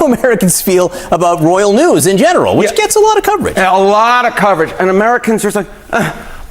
do Americans feel about royal news in general, which gets a lot of coverage? A lot of coverage. And Americans are just like,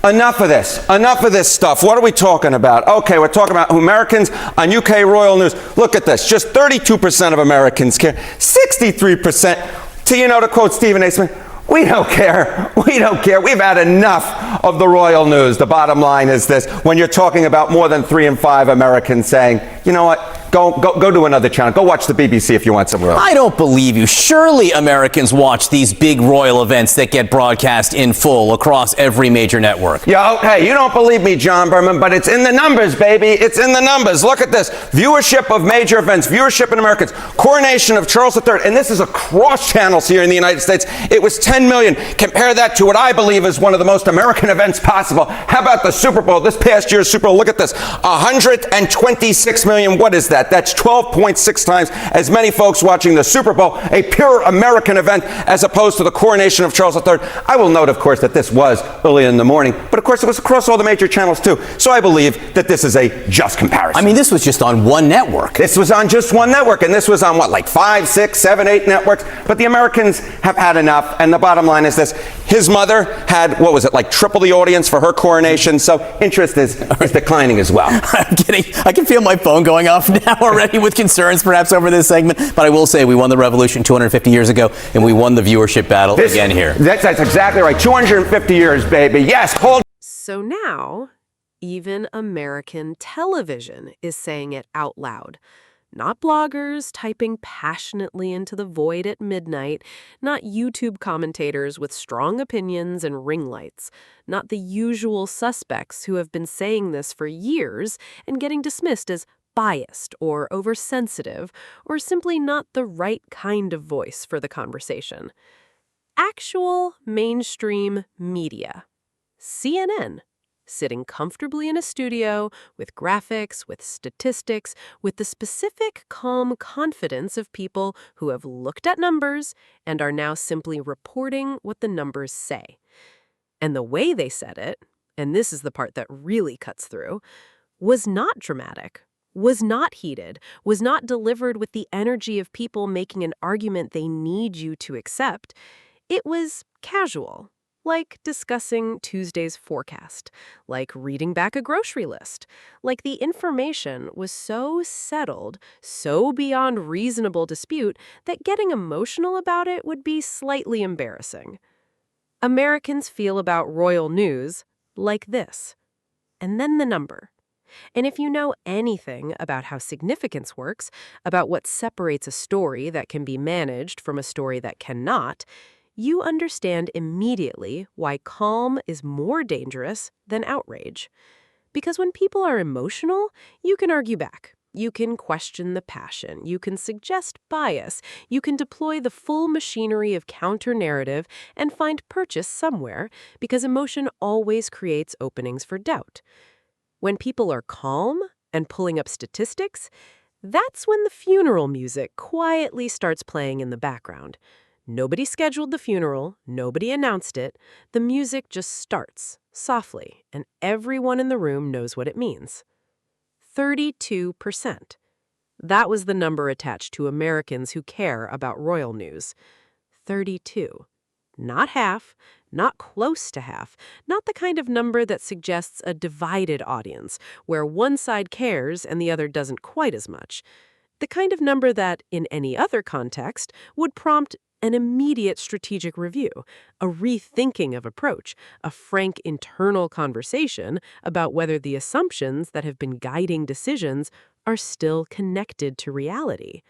enough of this. Enough of this stuff. What are we talking about? Okay, we're talking about Americans on UK royal news. Look at this. Just 32% of Americans care. 63%, to quote Stephen A. Smith, we don't care. We don't care. We've had enough of the royal news. The bottom line is this. When you're talking about more than 3 in 5 Americans saying, you know what? Go to another channel. Go watch the BBC if you want some royal. I don't believe you. Surely Americans watch these big royal events that get broadcast in full across every major network. Yo, hey, you don't believe me, John Berman, but it's in the numbers, baby. It's in the numbers. Look at this. Viewership of major events. Viewership in Americans. Coronation of Charles III. And this is across channels here in the United States. It was 10 million. Compare that to what I believe is one of the most American events possible. How about the Super Bowl? This past year's Super Bowl, look at this. 126 million. What is that? That's 12.6 times as many folks watching the Super Bowl, a pure American event, as opposed to the Coronation of Charles III. I will note, of course, that this was early in the morning, but of course it was across all the major channels too. So I believe that this is a just comparison. I mean, this was just on one network. This was on just one network, and this was on what, like 5, 6, 7, 8 networks? But the Americans have had enough, and the bottom line is this. His mother had, what was it, like triple the audience for her coronation, so interest is declining as well. I'm kidding. I can feel my phone going off now already with concerns perhaps over this segment, but I will say we won the revolution 250 years ago, and we won the viewership battle again here. That's exactly right. 250 years, baby. Yes, hold. So now, even American television is saying it out loud. Not bloggers typing passionately into the void at midnight, not YouTube commentators with strong opinions and ring lights, not the usual suspects who have been saying this for years and getting dismissed as biased or oversensitive or simply not the right kind of voice for the conversation. Actual mainstream media. CNN. Sitting comfortably in a studio, with graphics, with statistics, with the specific, calm confidence of people who have looked at numbers and are now simply reporting what the numbers say. And the way they said it, and this is the part that really cuts through, was not dramatic, was not heated, was not delivered with the energy of people making an argument they need you to accept. It was casual. Like discussing Tuesday's forecast, like reading back a grocery list, like the information was so settled, so beyond reasonable dispute, that getting emotional about it would be slightly embarrassing. Americans feel about royal news like this, and then the number. And if you know anything about how significance works, about what separates a story that can be managed from a story that cannot, you understand immediately why calm is more dangerous than outrage. Because when people are emotional, you can argue back. You can question the passion. You can suggest bias. You can deploy the full machinery of counter-narrative and find purchase somewhere, because emotion always creates openings for doubt. When people are calm and pulling up statistics, that's when the funeral music quietly starts playing in the background. Nobody scheduled the funeral, nobody announced it. The music just starts, softly, and everyone in the room knows what it means. 32%. That was the number attached to Americans who care about royal news. 32. Not half, not close to half, not the kind of number that suggests a divided audience, where one side cares and the other doesn't quite as much. The kind of number that, in any other context, would prompt an immediate strategic review, a rethinking of approach, a frank internal conversation about whether the assumptions that have been guiding decisions are still connected to reality.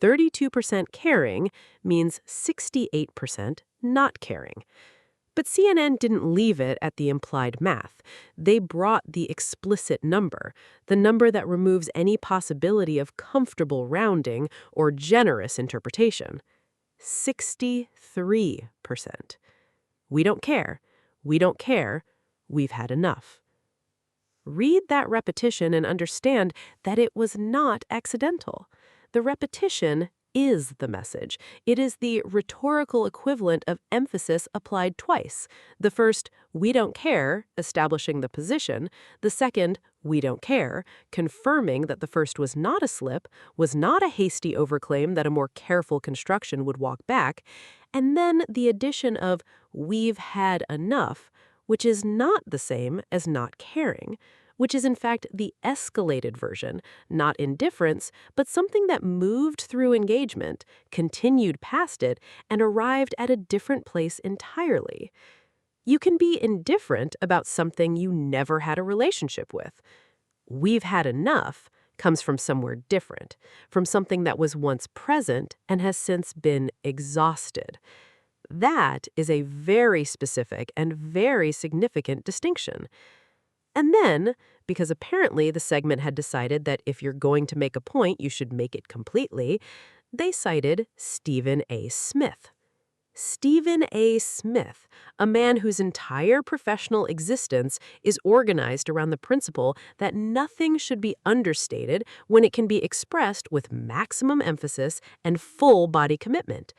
32% caring means 68% not caring. But CNN didn't leave it at the implied math. They brought the explicit number, the number that removes any possibility of comfortable rounding or generous interpretation. 63%. We don't care. We don't care. We've had enough. Read that repetition and understand that it was not accidental. The repetition is the message. It is the rhetorical equivalent of emphasis applied twice. The first, we don't care, establishing the position. The second, we don't care, confirming that the first was not a slip, was not a hasty overclaim that a more careful construction would walk back. And then the addition of we've had enough, which is not the same as not caring, which is in fact the escalated version, not indifference, but something that moved through engagement, continued past it, and arrived at a different place entirely. You can be indifferent about something you never had a relationship with. We've had enough comes from somewhere different, from something that was once present and has since been exhausted. That is a very specific and very significant distinction. And then, because apparently the segment had decided that if you're going to make a point, you should make it completely, they cited Stephen A. Smith. Stephen A. Smith, a man whose entire professional existence is organized around the principle that nothing should be understated when it can be expressed with maximum emphasis and full body commitment.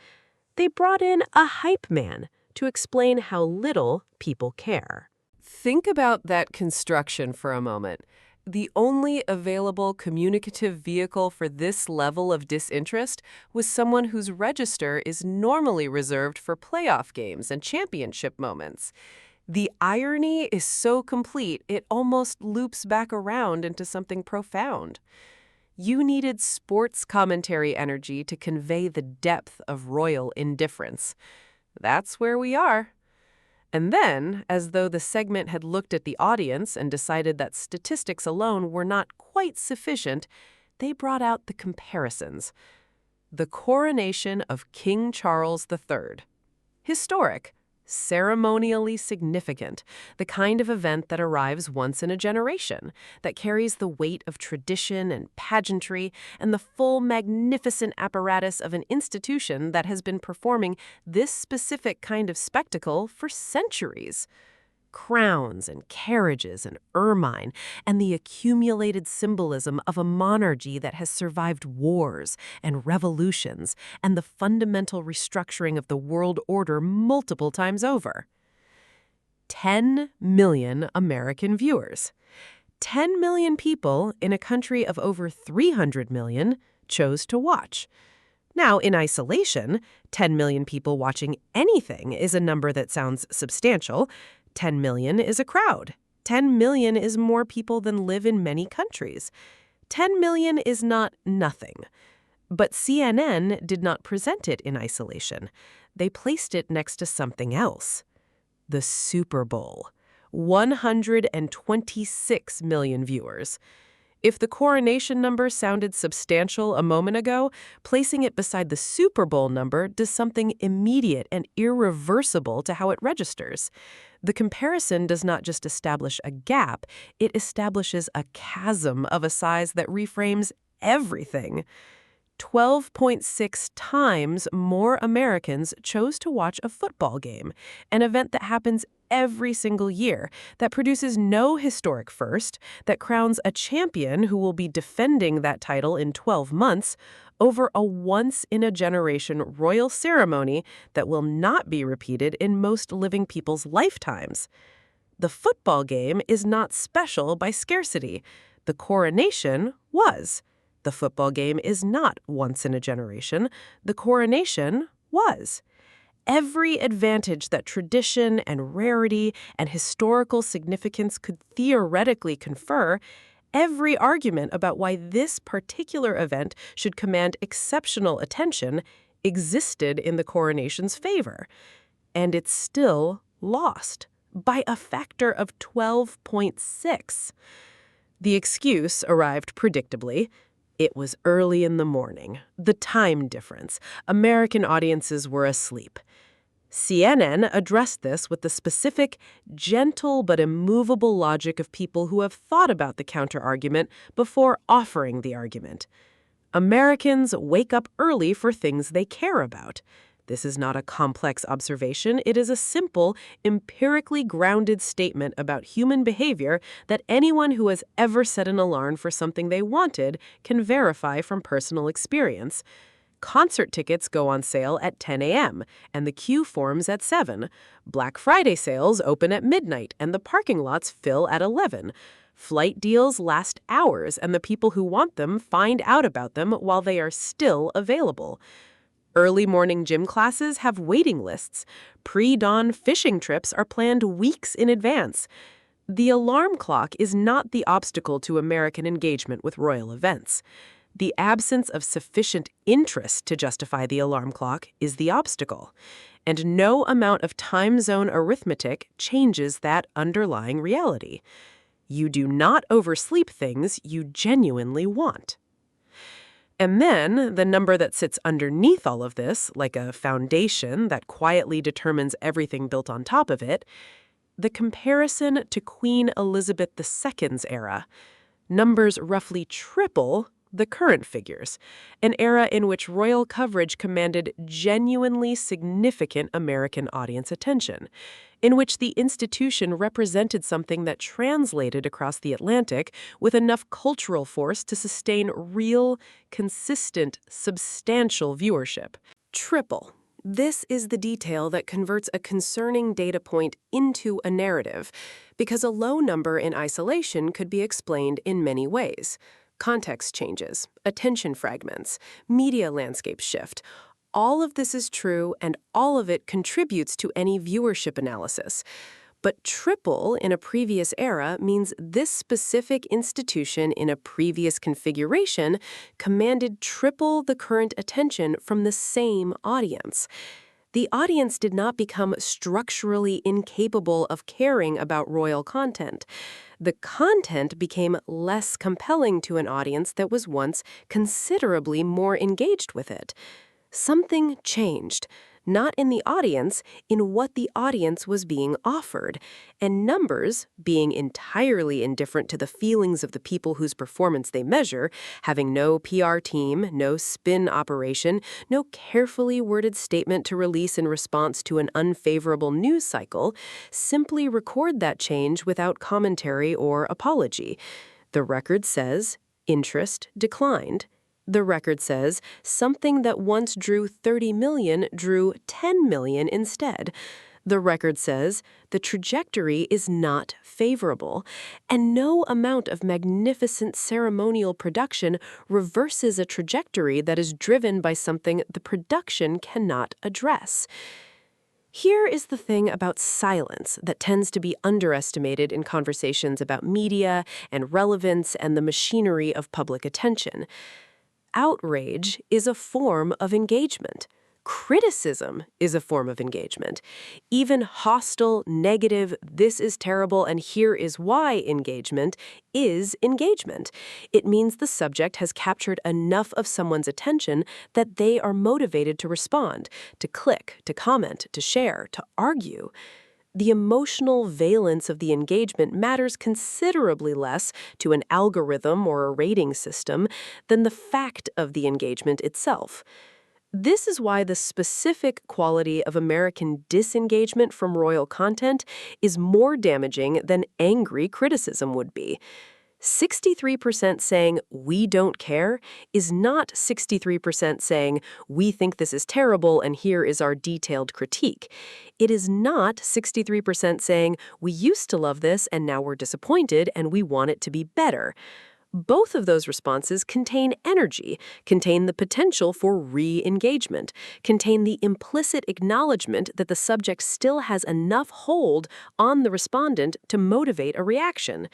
They brought in a hype man to explain how little people care. Think about that construction for a moment. The only available communicative vehicle for this level of disinterest was someone whose register is normally reserved for playoff games and championship moments. The irony is so complete, it almost loops back around into something profound. You needed sports commentary energy to convey the depth of royal indifference. That's where we are. And then, as though the segment had looked at the audience and decided that statistics alone were not quite sufficient, they brought out the comparisons. The coronation of King Charles III. Historic, ceremonially significant, the kind of event that arrives once in a generation, that carries the weight of tradition and pageantry and the full magnificent apparatus of an institution that has been performing this specific kind of spectacle for centuries. Crowns and carriages and ermine, and the accumulated symbolism of a monarchy that has survived wars and revolutions and the fundamental restructuring of the world order multiple times over. 10 million American viewers. 10 million people in a country of over 300 million chose to watch. Now, in isolation, 10 million people watching anything is a number that sounds substantial. 10 million is a crowd. 10 million is more people than live in many countries. 10 million is not nothing. But CNN did not present it in isolation. They placed it next to something else. The Super Bowl. 126 million viewers. If the coronation number sounded substantial a moment ago, placing it beside the Super Bowl number does something immediate and irreversible to how it registers. The comparison does not just establish a gap, it establishes a chasm of a size that reframes everything. 12.6 times more Americans chose to watch a football game, an event that happens every single year, that produces no historic first, that crowns a champion who will be defending that title in 12 months, over a once-in-a-generation royal ceremony that will not be repeated in most living people's lifetimes. The football game is not special by scarcity. The coronation was. The football game is not once in a generation. The coronation was. Every advantage that tradition and rarity and historical significance could theoretically confer, every argument about why this particular event should command exceptional attention existed in the coronation's favor. And it's still lost by a factor of 12.6. The excuse arrived predictably. It was early in the morning. The time difference. American audiences were asleep. CNN addressed this with the specific, gentle but immovable logic of people who have thought about the counterargument before offering the argument. Americans wake up early for things they care about. This is not a complex observation. It is a simple, empirically grounded statement about human behavior that anyone who has ever set an alarm for something they wanted can verify from personal experience. Concert tickets go on sale at 10 a.m., and the queue forms at 7. Black Friday sales open at midnight, and the parking lots fill at 11. Flight deals last hours, and the people who want them find out about them while they are still available. Early morning gym classes have waiting lists. Pre-dawn fishing trips are planned weeks in advance. The alarm clock is not the obstacle to American engagement with royal events. The absence of sufficient interest to justify the alarm clock is the obstacle. And no amount of time zone arithmetic changes that underlying reality. You do not oversleep things you genuinely want. And then, the number that sits underneath all of this, like a foundation that quietly determines everything built on top of it, the comparison to Queen Elizabeth II's era. Numbers roughly triple the current figures, an era in which royal coverage commanded genuinely significant American audience attention, in which the institution represented something that translated across the Atlantic with enough cultural force to sustain real, consistent, substantial viewership. Triple. This is the detail that converts a concerning data point into a narrative, because a low number in isolation could be explained in many ways. Context changes, attention fragments, media landscape shift. All of this is true, and all of it contributes to any viewership analysis. But triple in a previous era means this specific institution in a previous configuration commanded triple the current attention from the same audience. The audience did not become structurally incapable of caring about royal content. The content became less compelling to an audience that was once considerably more engaged with it. Something changed, not in the audience, in what the audience was being offered, and numbers, being entirely indifferent to the feelings of the people whose performance they measure, having no PR team, no spin operation, no carefully worded statement to release in response to an unfavorable news cycle, simply record that change without commentary or apology. The record says, interest declined. The record says something that once drew 30 million drew 10 million instead. The record says the trajectory is not favorable, and no amount of magnificent ceremonial production reverses a trajectory that is driven by something the production cannot address. Here is the thing about silence that tends to be underestimated in conversations about media and relevance and the machinery of public attention. Outrage is a form of engagement. Criticism is a form of engagement. Even hostile, negative, this is terrible and here is why engagement is engagement. It means the subject has captured enough of someone's attention that they are motivated to respond, to click, to comment, to share, to argue. The emotional valence of the engagement matters considerably less to an algorithm or a rating system than the fact of the engagement itself. This is why the specific quality of American disengagement from royal content is more damaging than angry criticism would be. 63% saying we don't care is not 63% saying we think this is terrible and here is our detailed critique. It is not 63% saying we used to love this and now we're disappointed and we want it to be better. Both of those responses contain energy, contain the potential for re-engagement, contain the implicit acknowledgement that the subject still has enough hold on the respondent to motivate a reaction.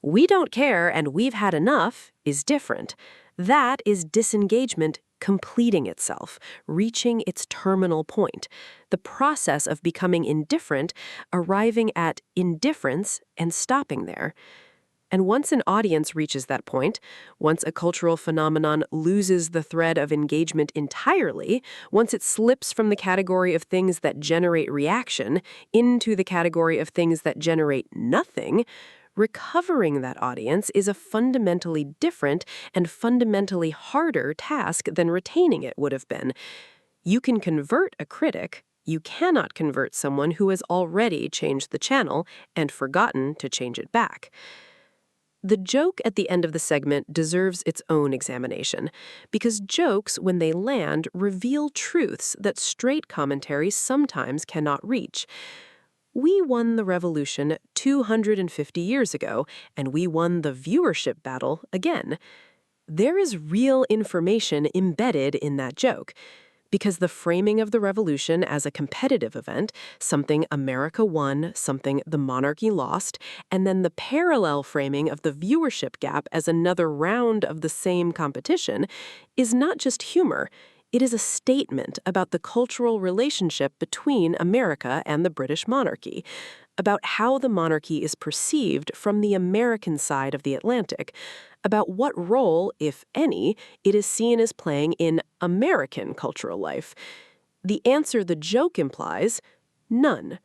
We don't care and we've had enough is different. That is disengagement completing itself, reaching its terminal point, the process of becoming indifferent, arriving at indifference and stopping there. And once an audience reaches that point, once a cultural phenomenon loses the thread of engagement entirely, once it slips from the category of things that generate reaction into the category of things that generate nothing, recovering that audience is a fundamentally different and fundamentally harder task than retaining it would have been. You can convert a critic. You cannot convert someone who has already changed the channel and forgotten to change it back. The joke at the end of the segment deserves its own examination, because jokes, when they land, reveal truths that straight commentary sometimes cannot reach. We won the revolution 250 years ago, and we won the viewership battle again. There is real information embedded in that joke, because the framing of the revolution as a competitive event, something America won, something the monarchy lost, and then the parallel framing of the viewership gap as another round of the same competition, is not just humor. It is a statement about the cultural relationship between America and the British monarchy, about how the monarchy is perceived from the American side of the Atlantic, about what role, if any, it is seen as playing in American cultural life. The answer the joke implies: none.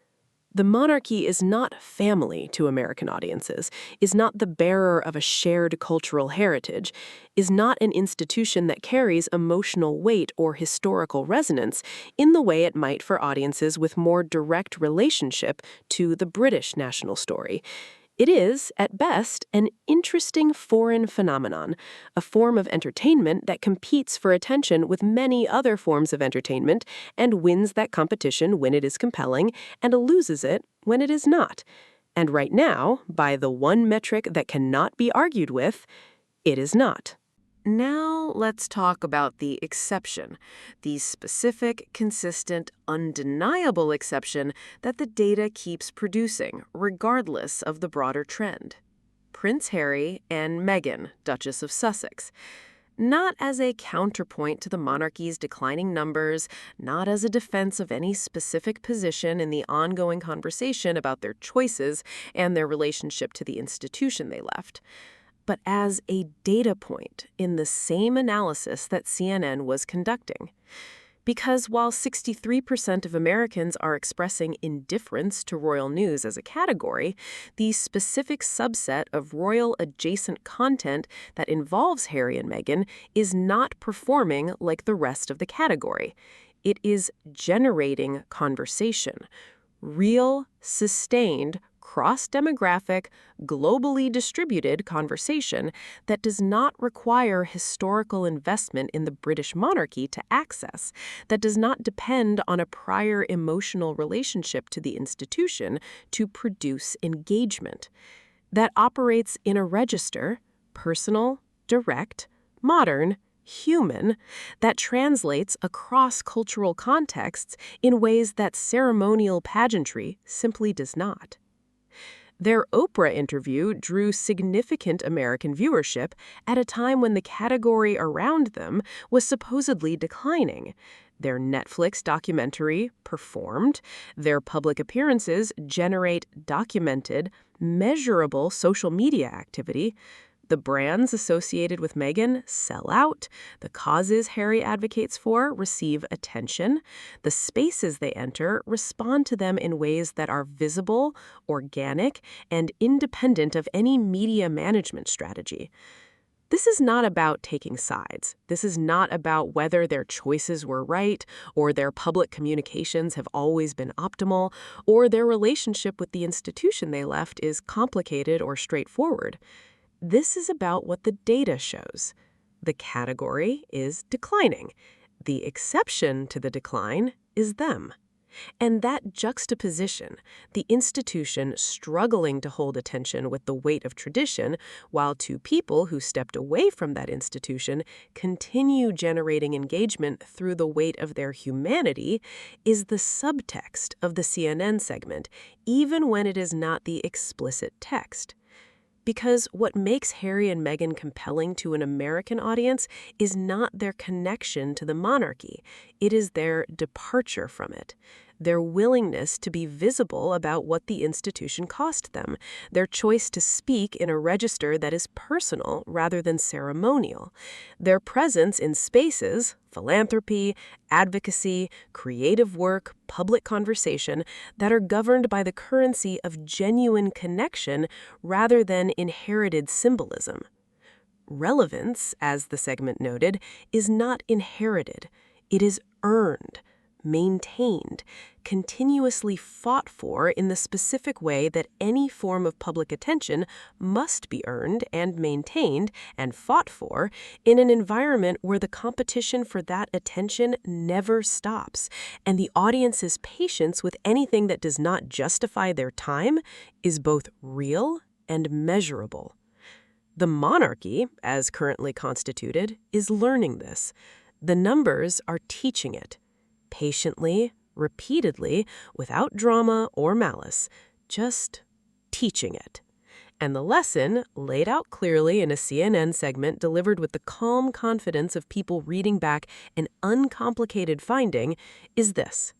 The monarchy is not family to American audiences, is not the bearer of a shared cultural heritage, is not an institution that carries emotional weight or historical resonance in the way it might for audiences with more direct relationship to the British national story. It is, at best, an interesting foreign phenomenon, a form of entertainment that competes for attention with many other forms of entertainment and wins that competition when it is compelling and loses it when it is not. And right now, by the one metric that cannot be argued with, it is not. Now let's talk about the exception, the specific, consistent, undeniable exception that the data keeps producing, regardless of the broader trend. Prince Harry and Meghan, Duchess of Sussex. Not as a counterpoint to the monarchy's declining numbers, not as a defense of any specific position in the ongoing conversation about their choices and their relationship to the institution they left, but as a data point in the same analysis that CNN was conducting. Because while 63% of Americans are expressing indifference to royal news as a category, the specific subset of royal-adjacent content that involves Harry and Meghan is not performing like the rest of the category. It is generating conversation, real, sustained, cross-demographic, globally distributed conversation that does not require historical investment in the British monarchy to access, that does not depend on a prior emotional relationship to the institution to produce engagement, that operates in a register, personal, direct, modern, human, that translates across cultural contexts in ways that ceremonial pageantry simply does not. Their Oprah interview drew significant American viewership at a time when the category around them was supposedly declining. Their Netflix documentary performed. Their public appearances generate documented, measurable social media activity. The brands associated with Meghan sell out. The causes Harry advocates for receive attention. The spaces they enter respond to them in ways that are visible, organic, and independent of any media management strategy. This is not about taking sides. This is not about whether their choices were right, or their public communications have always been optimal, or their relationship with the institution they left is complicated or straightforward. This is about what the data shows. The category is declining. The exception to the decline is them. And that juxtaposition, the institution struggling to hold attention with the weight of tradition, while two people who stepped away from that institution continue generating engagement through the weight of their humanity, is the subtext of the CNN segment, even when it is not the explicit text. Because what makes Harry and Meghan compelling to an American audience is not their connection to the monarchy. It is their departure from it, their willingness to be visible about what the institution cost them, their choice to speak in a register that is personal rather than ceremonial, their presence in spaces, philanthropy, advocacy, creative work, public conversation, that are governed by the currency of genuine connection rather than inherited symbolism. Relevance, as the segment noted, is not inherited. It is earned. maintained, continuously fought for in the specific way that any form of public attention must be earned and maintained and fought for in an environment where the competition for that attention never stops, and the audience's patience with anything that does not justify their time is both real and measurable. The monarchy, as currently constituted, is learning this. The numbers are teaching it. Patiently, repeatedly, without drama or malice, just teaching it. And the lesson, laid out clearly in a CNN segment delivered with the calm confidence of people reading back an uncomplicated finding, is this: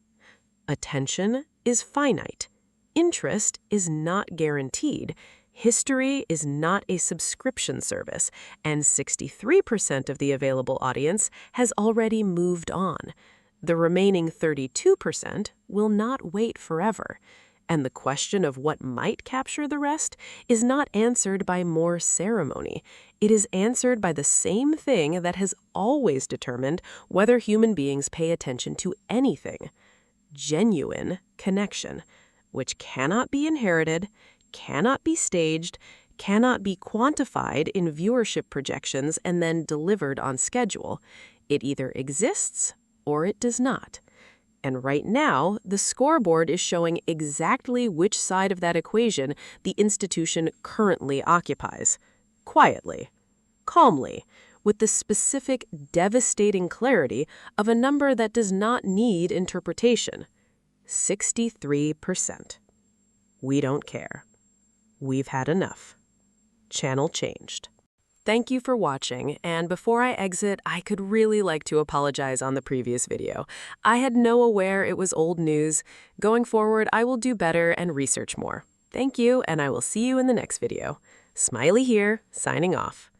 attention is finite. Interest is not guaranteed. History is not a subscription service, and 63% of the available audience has already moved on. The remaining 32% will not wait forever, and the question of what might capture the rest is not answered by more ceremony. It is answered by the same thing that has always determined whether human beings pay attention to anything: genuine connection, which cannot be inherited, cannot be staged, cannot be quantified in viewership projections and then delivered on schedule. It either exists or it does not. And right now, the scoreboard is showing exactly which side of that equation the institution currently occupies. Quietly, calmly, with the specific, devastating clarity of a number that does not need interpretation. 63%. We don't care. We've had enough. Channel changed. Thank you for watching, and before I exit, I could really like to apologize on the previous video. I had no aware it was old news. Going forward, I will do better and research more. Thank you, and I will see you in the next video. Smiley here, signing off.